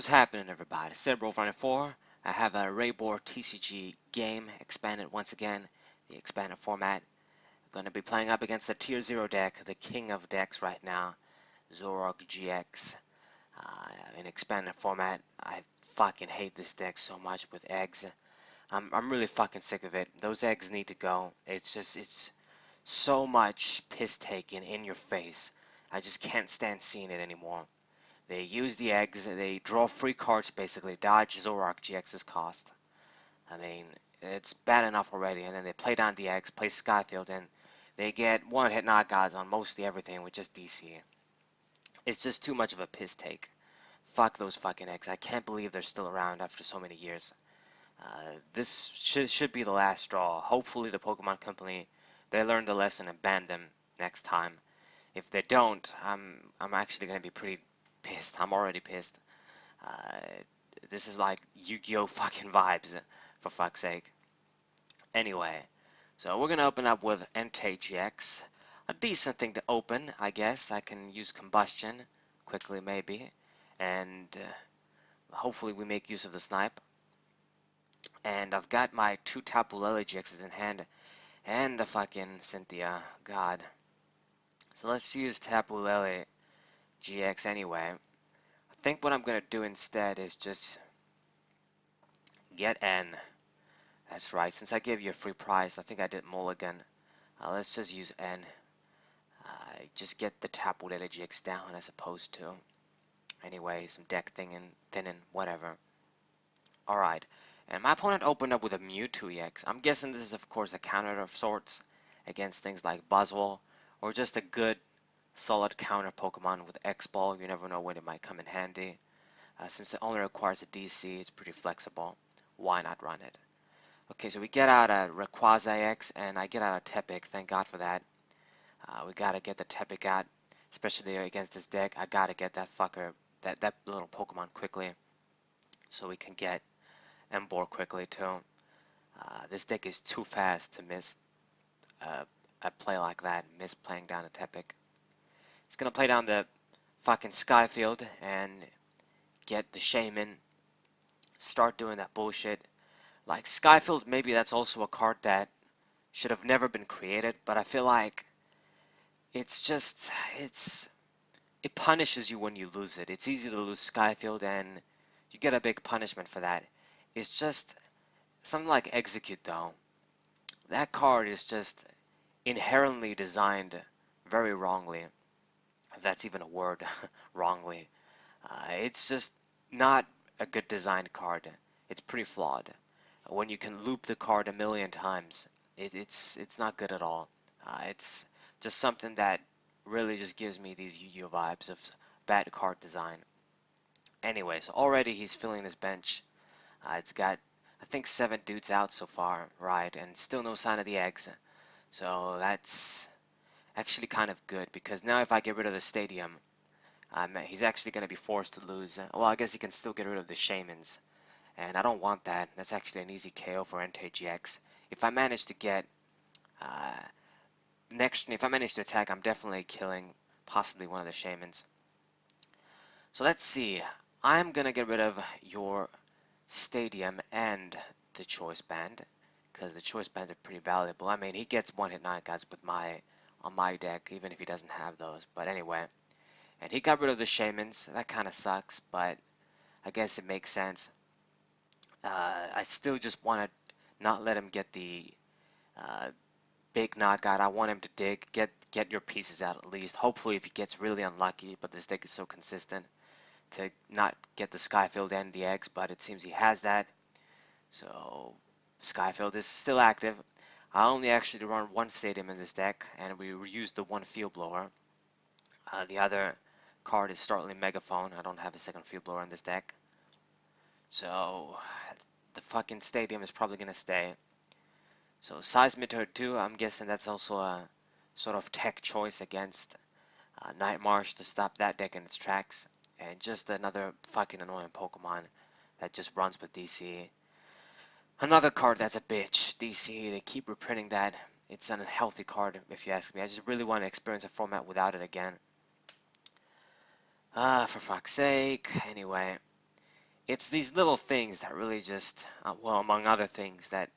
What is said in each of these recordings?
What's happening, everybody? Rayboar. I have a Rayboar TCG game expanded once again, the expanded format. I'm going to be playing up against the Tier 0 deck, the king of decks right now, Zoroark GX. In expanded format, I fucking hate this deck so much with eggs. I'm really fucking sick of it. Those eggs need to go. It's so much piss taking in your face. I just can't stand seeing it anymore. They use the eggs, they draw free cards basically, dodge Zoroark GX's cost. I mean, it's bad enough already, and then they play down the eggs, play Skyfield, and they get one-hit knockouts on mostly everything with just DC. It's just too much of a piss take. Fuck those fucking eggs. I can't believe they're still around after so many years. This should be the last straw. Hopefully the Pokemon Company, they learn the lesson and ban them next time. If they don't, I'm actually going to be pretty pissed. I'm already pissed. Uh, this is like Yu-Gi-Oh fucking vibes, for fuck's sake. Anyway, so we're gonna open up with Entei GX. A decent thing to open, I guess. I can use combustion quickly, maybe, and hopefully we make use of the snipe. And I've got my 2 Tapu Lele GXs in hand, and the fucking Cynthia. God. So let's use Tapu Lele GX anyway. I think what I'm going to do instead is just get N. That's right, since I gave you a free prize, I think I did mulligan. Let's just use N. Just get the Tapu Lele GX down as opposed to. Anyway, some deck thinning, whatever. Alright, and my opponent opened up with a Mewtwo EX. I'm guessing this is of course a counter of sorts against things like Buzzwole, or just a good solid counter Pokemon with X-Ball. You never know when it might come in handy. Since it only requires a DC, it's pretty flexible. Why not run it? Okay, so we get out a Rayquaza X, and I get out a Tepig. Thank God for that. We gotta get the Tepig out, especially against this deck. I gotta get that fucker, that little Pokemon quickly, so we can get emboar quickly too. This deck is too fast to miss a play like that, miss playing down a Tepig. It's gonna play down the fucking Skyfield and get the Shaman, start doing that bullshit. Like Skyfield, maybe that's also a card that should have never been created, but I feel like it's just, it punishes you when you lose it. It's easy to lose Skyfield and you get a big punishment for that. It's just something like Execute though. That card is just inherently designed very wrongly, if that's even a word, wrongly. It's just not a good designed card. It's pretty flawed. When you can loop the card a million times, it's not good at all. It's just something that really just gives me these Yu-Gi-Oh vibes of bad card design. Anyways, already he's filling his bench. It's got, I think, 7 dudes out so far, right? And still no sign of the eggs. So that's actually kind of good, because now if I get rid of the stadium, he's actually going to be forced to lose. Well, I guess he can still get rid of the Shamans. And I don't want that. That's actually an easy KO for Entei GX. If I manage to get if I manage to attack, I'm definitely killing possibly one of the Shamans. So let's see. I'm gonna get rid of your Stadium and the Choice Band, because the Choice Bands are pretty valuable. I mean, he gets one-hit knockouts with on my deck, even if he doesn't have those. But anyway, and he got rid of the Shamans. That kind of sucks, but I guess it makes sense. I still just want to not let him get the big knockout. I want him to dig, get your pieces out at least. Hopefully, if he gets really unlucky, but this deck is so consistent, to not get the Skyfield and the eggs, but it seems he has that. So Skyfield is still active. I only actually run 1 stadium in this deck, and we used the 1 field blower. The other card is Startling Megaphone. I don't have a second field blower in this deck. So the fucking stadium is probably gonna stay. So Seismitoad 2, I'm guessing that's also a sort of tech choice against Night March to stop that deck in its tracks. And just another fucking annoying Pokemon that just runs with DC. Another card that's a bitch. DC, they keep reprinting that. It's an unhealthy card, if you ask me. I just really want to experience a format without it again. For fuck's sake. Anyway, It's these little things that really just, well, among other things, that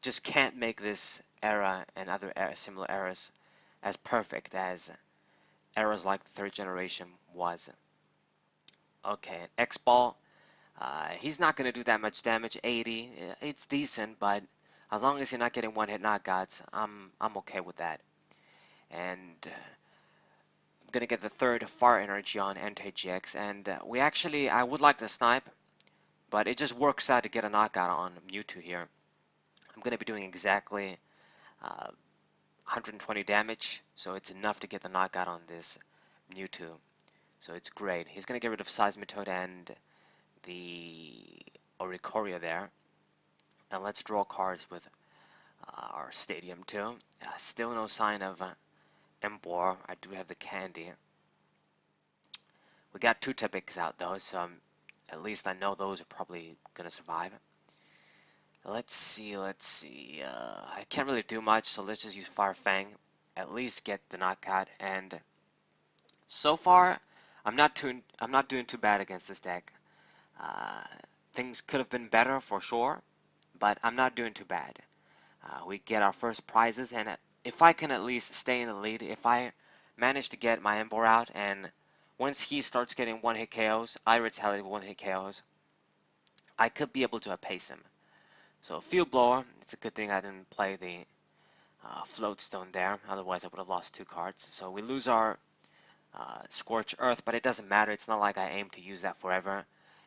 just can't make this era and other similar eras as perfect as eras like the third generation was. Okay, an X-Ball, he's not going to do that much damage, 80, it's decent, but as long as you're not getting one-hit knockouts, I'm okay with that. And I'm going to get the third Fire Energy on NTGX, and I would like to snipe, but it just works out to get a knockout on Mewtwo here. I'm going to be doing exactly 120 damage, so it's enough to get the knockout on this Mewtwo. So it's great. He's going to get rid of Seismitoad and the Oricorio there. And let's draw cards with our Stadium too. Still no sign of emboar. I do have the candy. We got two Typics out though, so at least I know those are probably going to survive. Let's see. I can't really do much, so let's just use Fire Fang. At least get the knockout. And so far, I'm not doing too bad against this deck. Things could have been better for sure, but I'm not doing too bad. We get our first prizes, and if I can at least stay in the lead, if I manage to get my emboar out, and once he starts getting one-hit KOs, I retaliate with one-hit KOs, I could be able to pace him. So Field Blower, it's a good thing I didn't play the Floatstone there, otherwise I would have lost two cards. So we lose our Scorch Earth, but it doesn't matter, it's not like I aim to use that forever.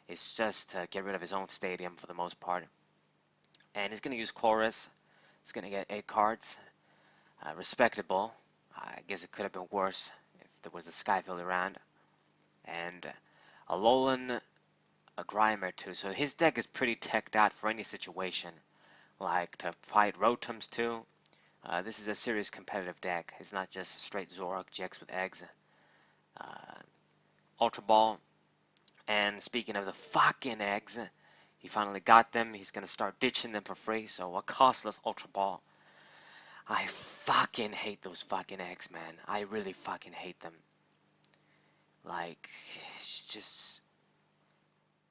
It's just to get rid of his own stadium for the most part. And he's going to use Chorus. He's going to get 8 cards. Respectable. I guess it could have been worse if there was a Skyfield around. And a Alolan, a Grimer too. So his deck is pretty teched out for any situation. Like to fight Rotoms too. This is a serious competitive deck. It's not just straight Zoroark GX with eggs. Ultra Ball. And speaking of the fucking eggs, he finally got them. He's going to start ditching them for free. So a costless Ultra Ball. I fucking hate those fucking eggs, man. I really fucking hate them. Like, it's just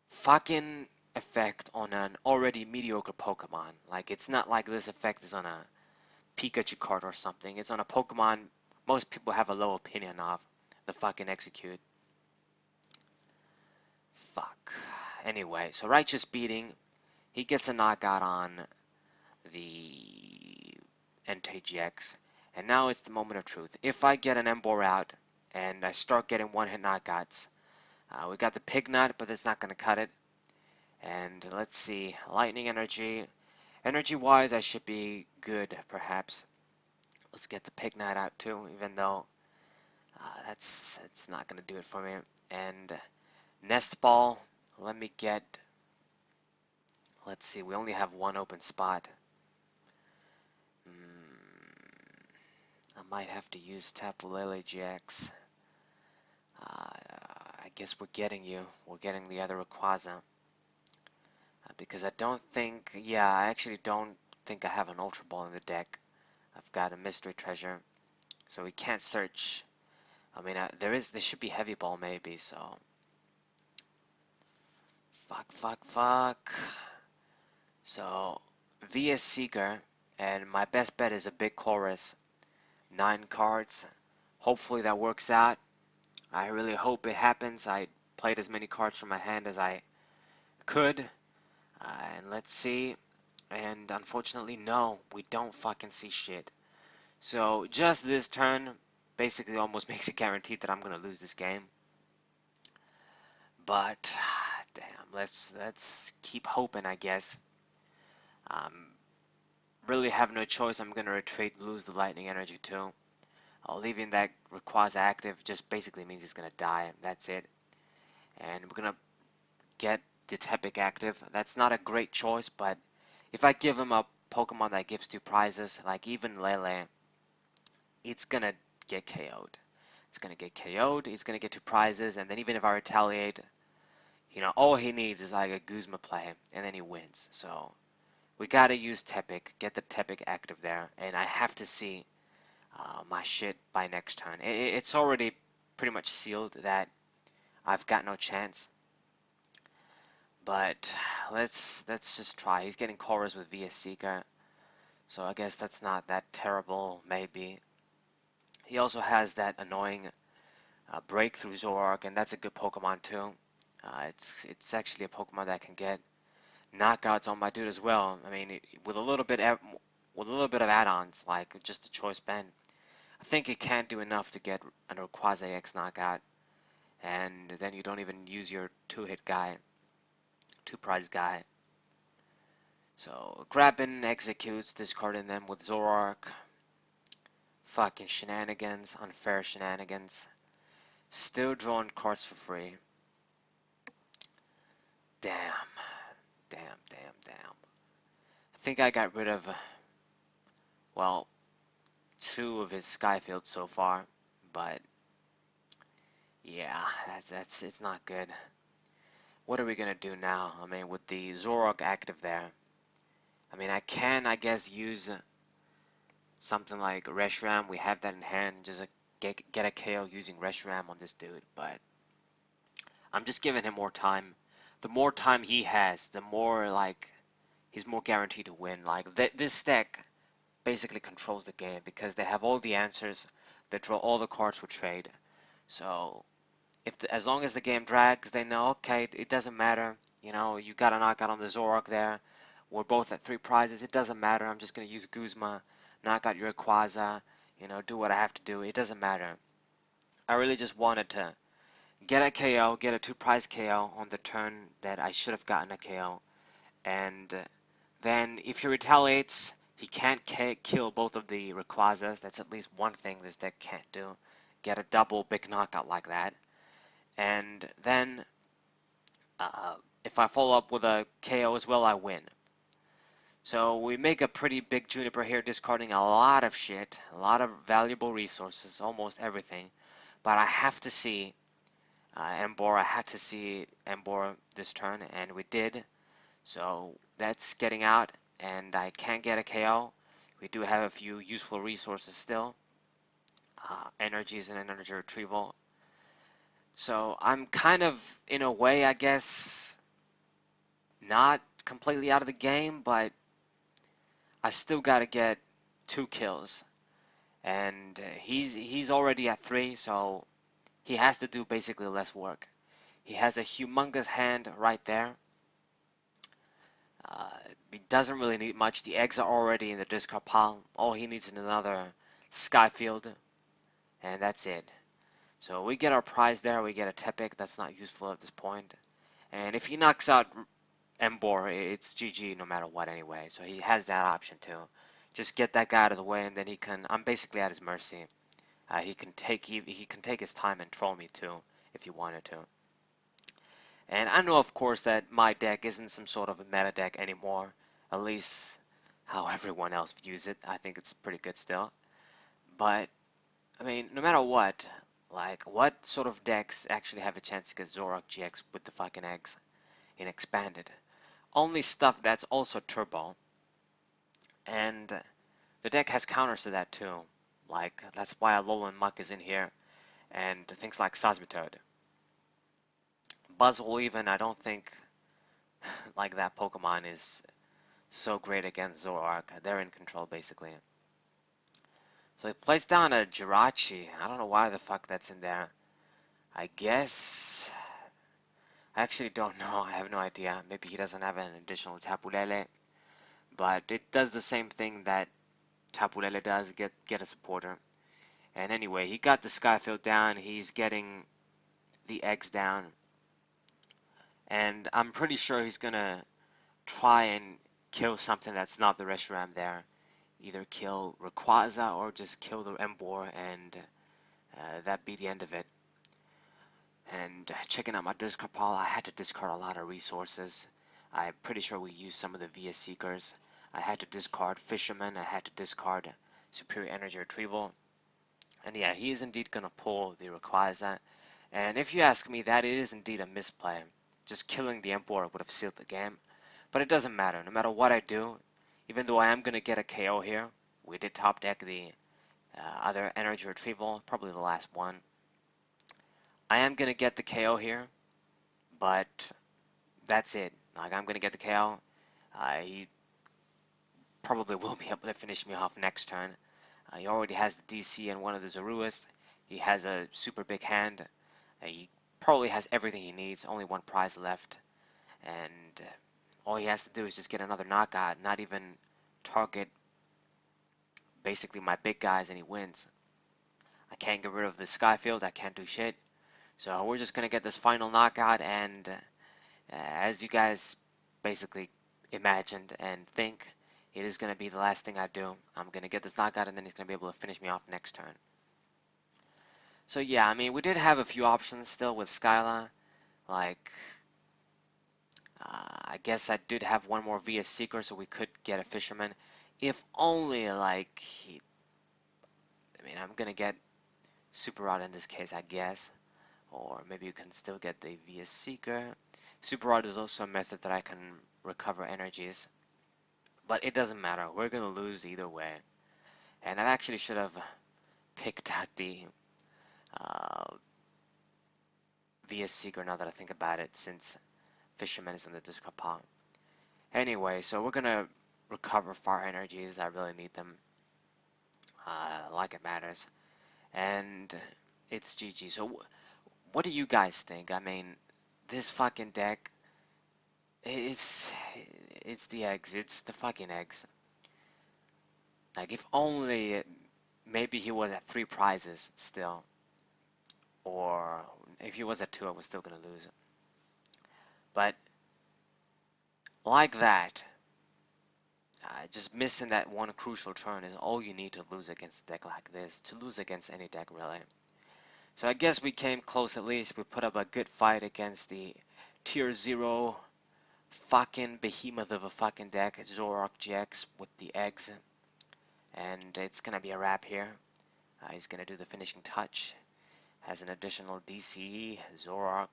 fucking effect on an already mediocre Pokemon. Like, it's not like this effect is on a Pikachu card or something. It's on a Pokemon most people have a low opinion of. The fucking Execute. Fuck. Anyway, so Righteous Beating. He gets a knockout on the NTGX. And now it's the moment of truth. If I get an emboar out and I start getting one-hit knockouts, we got the Pignut, but that's not going to cut it. And let's see, Lightning Energy. Energy-wise, I should be good, perhaps. Let's get the Pignut out too, even though that's not going to do it for me. And Nest Ball, let me get. Let's see, we only have one open spot. I might have to use Tapu Lele GX. I guess we're getting you. We're getting the other Rayquaza. Because I don't think, yeah, I actually don't think I have an Ultra Ball in the deck. I've got a Mystery Treasure. So we can't search. I mean, there should be Heavy Ball maybe, so. Fuck. So, VS Seeker, and my best bet is a big chorus. 9 cards. Hopefully that works out. I really hope it happens. I played as many cards from my hand as I could. And let's see. And unfortunately, no, we don't fucking see shit. So just this turn basically almost makes it guaranteed that I'm gonna lose this game. But damn, let's keep hoping, I guess. Really have no choice. I'm gonna retreat, lose the Lightning Energy too. Leaving that Rayquaza active just basically means he's gonna die. That's it. And we're gonna get the Tepic active. That's not a great choice, but if I give him a Pokemon that gives 2 prizes, like even Lele, it's gonna get KO'd. It's gonna get KO'd, it's gonna get 2 prizes, and then even if I retaliate, you know, all he needs is like a Guzma play, and then he wins. So we gotta use Tepic, get the Tepic active there, and I have to see my shit by next turn. It's already pretty much sealed that I've got no chance. But let's just try. He's getting chorus with VS Seeker, so I guess that's not that terrible. Maybe he also has that annoying breakthrough Zoroark, and that's a good Pokemon too. It's actually a Pokemon that can get knockouts on my dude as well. I mean, with a little bit of add-ons like just a choice band, I think it can't do enough to get a Quasi X knockout, and then you don't even use your two-hit guy, two-prize guy. So grabbing executes, discarding them with Zoroark. Fucking shenanigans, unfair shenanigans. Still drawing cards for free. Damn, damn, damn, damn. I think I got rid of, well, 2 of his Skyfields so far, but yeah, it's not good. What are we gonna do now? I mean, with the Zoroark active there, I mean, I guess, use something like Reshiram. We have that in hand, just get a KO using Reshiram on this dude, but I'm just giving him more time. The more time he has, the more, like, he's more guaranteed to win. Like, this deck basically controls the game because they have all the answers. They draw all the cards for trade. So as long as the game drags, they know, okay, it doesn't matter. You know, you got a knockout on the Zoroark there. We're both at 3 prizes. It doesn't matter. I'm just gonna use Guzma, knock out your Quasar. You know, do what I have to do. It doesn't matter. I really just wanted to get a KO, get a 2-prize KO on the turn that I should have gotten a KO, and then if he retaliates, he can't kill both of the Rayquazas. That's at least one thing this deck can't do. Get a double big knockout like that. And then if I follow up with a KO as well, I win. So we make a pretty big Juniper here, discarding a lot of shit, a lot of valuable resources, almost everything. But I have to see emboar. I had to see emboar this turn, and we did. So that's getting out, and I can't get a KO. We do have a few useful resources still. Energies and energy retrieval. So I'm kind of, in a way, I guess, not completely out of the game, but I still got to get 2 kills. And he's already at 3, so he has to do basically less work. He has a humongous hand right there. He doesn't really need much. The eggs are already in the discard pile. All he needs is another Skyfield, and that's it. So we get our prize there. We get a Tepic. That's not useful at this point. And if he knocks out emboar, it's GG no matter what anyway. So he has that option too. Just get that guy out of the way, and then he can. I'm basically at his mercy. He can take his time and troll me too if he wanted to. And I know, of course, that my deck isn't some sort of a meta deck anymore. At least how everyone else views it. I think it's pretty good still. But, I mean, no matter what, like, what sort of decks actually have a chance to get Zoroark GX with the fucking eggs in Expanded? Only stuff that's also turbo. And the deck has counters to that too. Like, that's why Alolan Muck is in here. And things like Seismitoad. Buzzwole even, I don't think like that Pokemon is so great against Zoroark. They're in control basically. So he plays down a Jirachi. I don't know why the fuck that's in there. I guess I actually don't know. I have no idea. Maybe he doesn't have an additional Tapu Lele. But it does the same thing that Tapu Lele does, get a supporter. And anyway, he got the Skyfield down. He's getting the eggs down. And I'm pretty sure he's gonna try and kill something that's not the Reshiram there. Either kill Rayquaza or just kill the emboar, and that be the end of it. And checking out my discard pile, I had to discard a lot of resources. I'm pretty sure we used some of the VS Seekers. I had to discard Fisherman. I had to discard Superior Energy Retrieval. And yeah, he is indeed going to pull the Rayquaza. And if you ask me, that is indeed a misplay. Just killing the emboar would have sealed the game. But it doesn't matter. No matter what I do, even though I am going to get a KO here, we did top deck the other energy retrieval, probably the last one. I am going to get the KO here, but that's it. Like, I'm gonna get the KO. He probably will be able to finish me off next turn. He already has the DC and one of the Zoroarks. He has a super big hand. He probably has everything he needs. Only one prize left, and all he has to do is just get another knockout. Not even target basically my big guys, and he wins. I can't get rid of the Skyfield. I can't do shit. So we're just gonna get this final knockout, and as you guys basically imagined and think, it is going to be the last thing I do. I'm going to get this knockout, and then he's going to be able to finish me off next turn. So yeah, I mean, we did have a few options still with Skyla. Like, I guess I did have one more via Seeker, so we could get a Fisherman. If only, like, I mean, I'm going to get Super Rod in this case, I guess. Or maybe you can still get the via Seeker. Super Rod is also a method that I can recover energies. But it doesn't matter. We're going to lose either way. And I actually should have picked out the via Seeker now that I think about it, since Fisherman is in the discard pile. Anyway, so we're going to recover fire energies. I really need them. Like it matters. And it's GG. So what do you guys think? I mean, this fucking deck, it's the eggs. It's the fucking eggs. Like, if only maybe he was at 3 prizes still. Or if he was at 2, I was still going to lose. But like that, just missing that one crucial turn is all you need to lose against a deck like this, to lose against any deck really. So I guess we came close at least. We put up a good fight against the tier 0 fucking behemoth of a fucking deck, Zoroark GX with the eggs. And it's going to be a wrap here. He's going to do the finishing touch. Has an additional DC, Zoroark.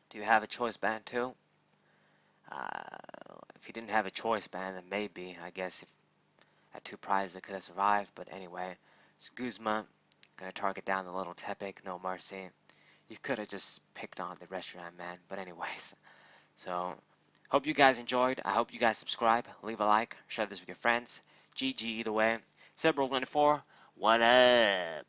Do you have a choice band too? If he didn't have a choice band, then maybe, I guess, if at 2 prizes it could have survived. But anyway, it's Guzma. Gonna target down the little Tepic, no mercy. You could have just picked on the restaurant man, but anyways. So, hope you guys enjoyed. I hope you guys subscribe, leave a like, share this with your friends. GG either way. Zebra 24, what up?